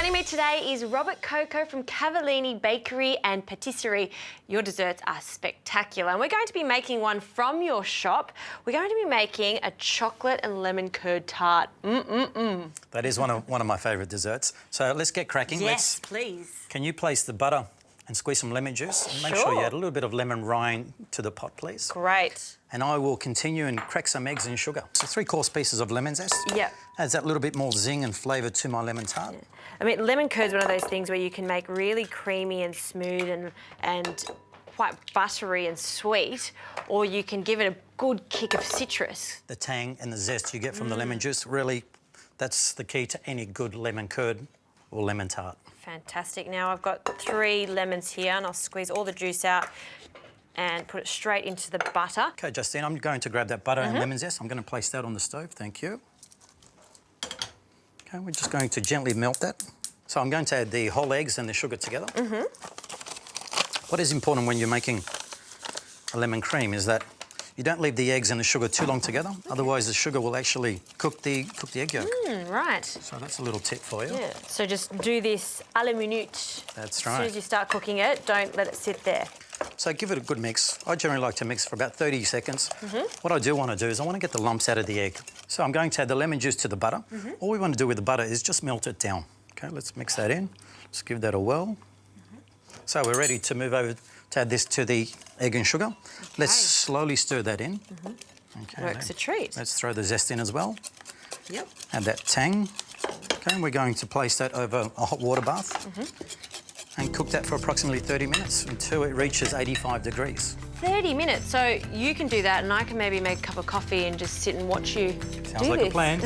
Joining me today is Robert Coco from Cavallini Bakery and Patisserie. Your desserts are spectacular, and we're going to be making one from your shop. We're going to be making a chocolate and lemon curd tart. That is one of my favourite desserts. So let's get cracking. Yes, please. Can you place the butter and squeeze some lemon juice? And make sure you add a little bit of lemon rind to the pot, please. Great. And I will continue and crack some eggs and sugar. So 3/4 pieces of lemon zest. Yep. Adds that little bit more zing and flavour to my lemon tart. Yeah. I mean, lemon curd is one of those things where you can make really creamy and smooth and quite buttery and sweet, or you can give it a good kick of citrus. The tang and the zest you get from the lemon juice, really, that's the key to any good lemon curd or lemon tart. Fantastic. Now I've got 3 lemons here, and I'll squeeze all the juice out and put it straight into the butter. OK, Justine, I'm going to grab that butter and lemon zest. I'm going to place that on the stove, thank you. OK, we're just going to gently melt that. So I'm going to add the whole eggs and the sugar together. What is important when you're making a lemon cream is that you don't leave the eggs and the sugar too long together, otherwise the sugar will actually cook the egg yolk. Right. So that's a little tip for you. Yeah, so just do this à la minute. That's As right. soon as you start cooking it, don't let it sit there. So give it a good mix. I generally like to mix for about 30 seconds. What I do want to do is I want to get the lumps out of the egg. So I'm going to add the lemon juice to the butter. All we want to do with the butter is just melt it down. OK, let's mix that in. Just give that a whirl. So we're ready to move over to add this to the egg and sugar. Let's slowly stir that in. Okay, Works a treat. Let's throw the zest in as well. Yep. Add that tang. OK, and we're going to place that over a hot water bath and cook that for approximately 30 minutes until it reaches 85 degrees. 30 minutes, so you can do that and I can maybe make a cup of coffee and just sit and watch you Sounds like a plan.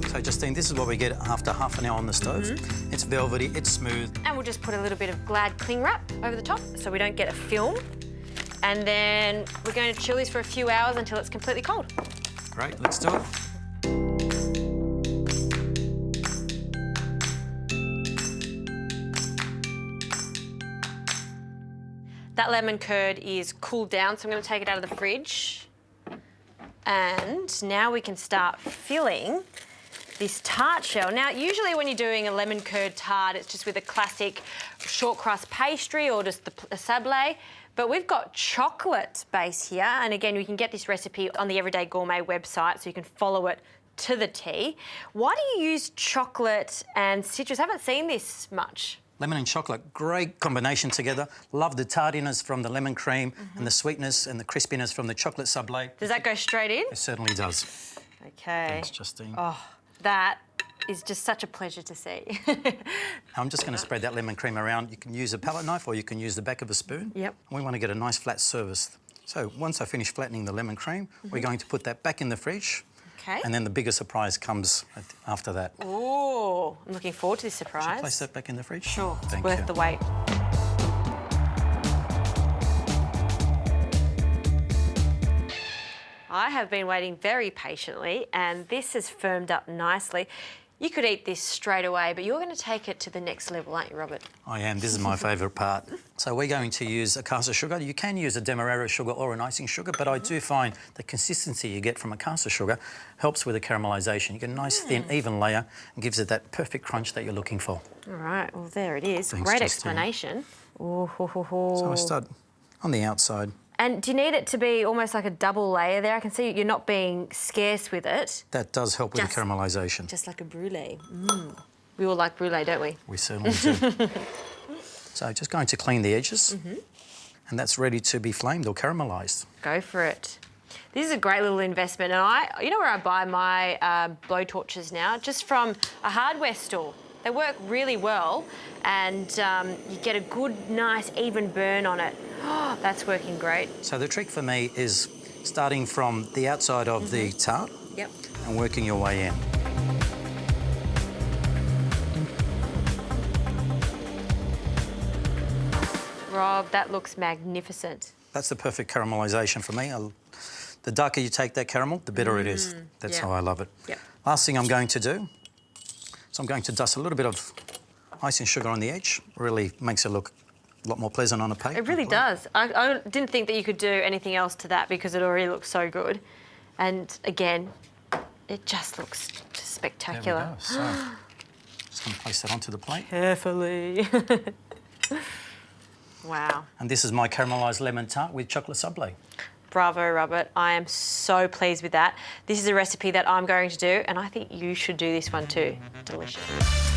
So Justine, this is what we get after half an hour on the stove. It's velvety, it's smooth. And we'll just put a little bit of Glad cling wrap over the top so we don't get a film. And then we're going to chill this for a few hours until it's completely cold. Great, let's do it. That lemon curd is cooled down, so I'm going to take it out of the fridge. And now we can start filling this tart shell. Now, usually when you're doing a lemon curd tart, it's just with a classic short crust pastry or just a sablé. But we've got chocolate base here. And again, you can get this recipe on the Everyday Gourmet website, so you can follow it to the T. Why do you use chocolate and citrus? I haven't seen this much. Lemon and chocolate, great combination together. Love the tartiness from the lemon cream and the sweetness and the crispiness from the chocolate sablé. Does that go straight in? It certainly does. Okay. Thanks, Justine. Oh, that is just such a pleasure to see. I'm just going to spread that lemon cream around. You can use a palette knife or you can use the back of a spoon. Yep. And we want to get a nice flat surface. So once I finish flattening the lemon cream, we're going to put that back in the fridge. Okay. And then the bigger surprise comes after that. Oh, I'm looking forward to this Should surprise. I place that back in the fridge? Sure, it's Thank worth you. the wait. I have been waiting very patiently and this has firmed up nicely. You could eat this straight away, but you're going to take it to the next level, aren't you, Robert? I am. This is my favourite part. So we're going to use a caster sugar. You can use a demerara sugar or an icing sugar, but I do find the consistency you get from a caster sugar helps with the caramelisation. You get a nice, thin, even layer and gives it that perfect crunch that you're looking for. All right, well, there it is. Thanks, Great Justine. explanation. Ooh, ho, ho, ho. So I start on the outside. And do you need it to be almost like a double layer there? I can see you're not being scarce with it. That does help with the caramelisation. Just like a brulee. We all like brulee, don't we? We certainly do. So just going to clean the edges. And that's ready to be flamed or caramelised. Go for it. This is a great little investment. And you know where I buy my blow torches now? Just from a hardware store. They work really well and you get a good, nice, even burn on it. Oh, that's working great. So the trick for me is starting from the outside of the tart and working your way in. Rob, that looks magnificent. That's the perfect caramelisation for me. The darker you take that caramel, the better it is. That's how I love it. Yep. Last thing I'm going to do, so I'm going to dust a little bit of icing sugar on the edge. Really makes it look a lot more pleasant on a plate. It really does. I didn't think that you could do anything else to that because it already looks so good. And again, it just looks just spectacular. There we go. So, just going to place that onto the plate. Carefully. Wow. And this is my caramelised lemon tart with chocolate sablé. Bravo, Robert. I am so pleased with that. This is a recipe that I'm going to do, and I think you should do this one too. Delicious.